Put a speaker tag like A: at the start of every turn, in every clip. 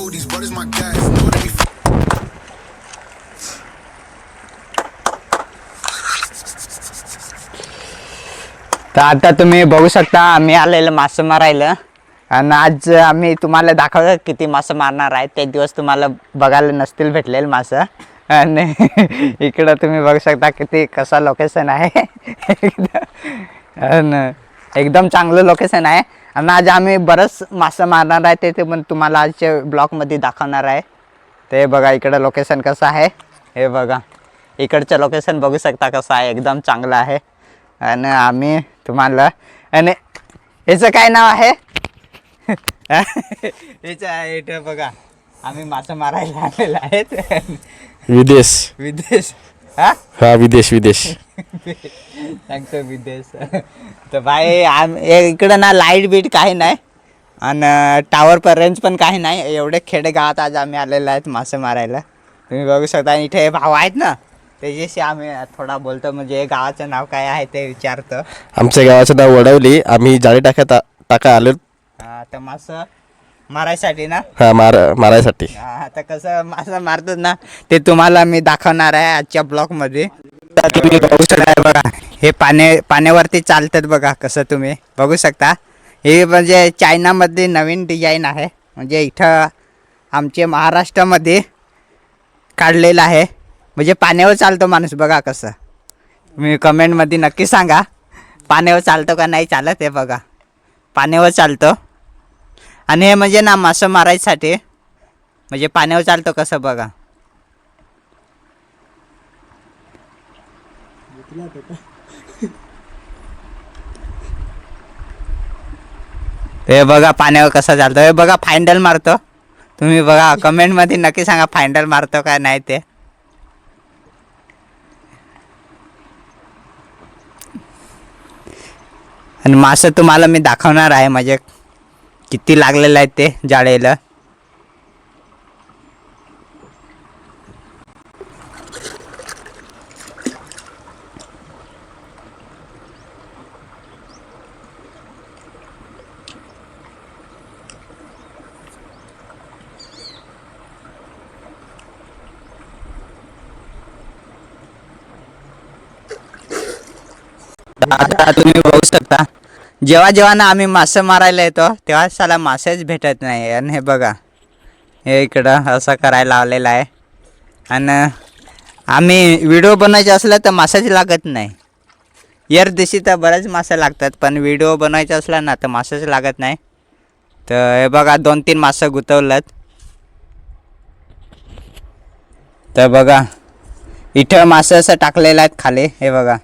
A: these brothers my guys. Know that we
B: तर आता तुम्ही बघू शकता आम्ही आलेलं मासे मारायला आणि आज आम्ही तुम्हाला दाखवलं किती मासे मारणार आहे. ते दिवस तुम्हाला बघायला नसतील भेटलेलं मासे. आणि इकडं तुम्ही बघू शकता किती कसा लोकेशन आहे. एकदम चांगलं लोकेशन आहे. आणि आज आम्ही बरंच मासे मारणार आहे ते पण तुम्हाला आजच्या ब्लॉगमध्ये दाखवणार आहे. ते बघा इकडं लोकेशन कसं आहे. हे बघा इकडचं लोकेशन बघू शकता कसं आहे. एकदम चांगलं आहे. आणि आम्ही तुम्हाला आणि याचं काय नाव आहे. याचं आहे इथं बघा आम्ही मासे मारायला आलेलो आहेत.
C: विदेश
B: विदेश
C: हा विदेश
B: सांगतो विदेश. तर भाई इकडं ना लाईट बीट काही नाही आणि टावर पर रेंज पण काही नाही. एवढे खेडेगावात आज आम्ही आलेलो आहेत मासे मारायला. तुम्ही बघू शकता. आणि इथे भाऊ आहेत ना त्याच्याशी आम्ही थोडा बोलतो. म्हणजे गावाचं नाव काय आहे ते विचारतो.
C: आमच्या गावाचं नाव वडवली. आम्ही जाळी टाका आलो.
B: तर मासं मारायसाठी ना.
C: हा मारायसाठी.
B: आता कसं मासं मारतात ना ते तुम्हाला मी दाखवणार आहे आजच्या ब्लॉगमध्ये. तर तुम्ही बघू शकता बघा हे पाण्यावरती चालतात बघा कसं तुम्ही बघू शकता. हे म्हणजे चायनामध्ये नवीन डिझाईन आहे. म्हणजे इथं आमच्या महाराष्ट्रामध्ये काढलेलं आहे. म्हणजे पाण्यावर चालतो माणूस बघा कसं. तुम्ही कमेंटमध्ये नक्की सांगा पाण्यावर चालतो का नाही चालत. हे बघा पाण्यावर चालतो. आणि हे म्हणजे ना मासे मारायसाठी म्हणजे पाण्यावर चालतो कसं बघा. हे बघा पाण्यावर कसं चालतं. हे बघा फायनल मारतो. तुम्ही बघा कमेंटमध्ये नक्की सांगा फायनल मारतो का नाही ते. आणि मासे तुम्हाला मी दाखवणार आहे म्हणजे किती लागलेलं आहे ते जाळीला. आता तुम्ही बघू शकता जेव्हा ना आम्ही मासे मारायला येतो तेव्हा साला मासेच भेटत नाही. आणि हे बघा हे इकडं असं करायला लावलेलं आहे. आणि आम्ही व्हिडिओ बनवायचे असलं तर मासेच लागत नाही. दिवशी तर बरेच मासे लागतात पण व्हिडिओ बनवायचा असला ना तर मासेच लागत नाही. तर हे बघा 2-3 मासे गुंतवलेत. तर बघा इथं मासे असं टाकलेलं आहेत खाली. हे बघा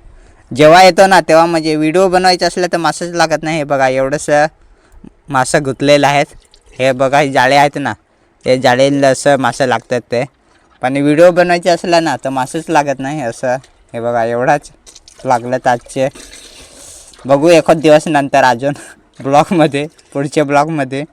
B: जेव्हा येतो ना तेव्हा म्हणजे व्हिडिओ बनवायचं असलं तर मासेच लागत नाही. हे बघा एवढंसं मासे गुंतलेलं आहेत. हे बघा जाळे आहेत ना हे जाळीला असं मासे लागतात ते. पण व्हिडिओ बनवायचे असलं ना तर मासेच लागत नाही असं. हे बघा एवढाच लागलं आजचे. बघू एखाद दिवस नंतर अजून ब्लॉगमध्ये पुढच्या ब्लॉगमध्ये.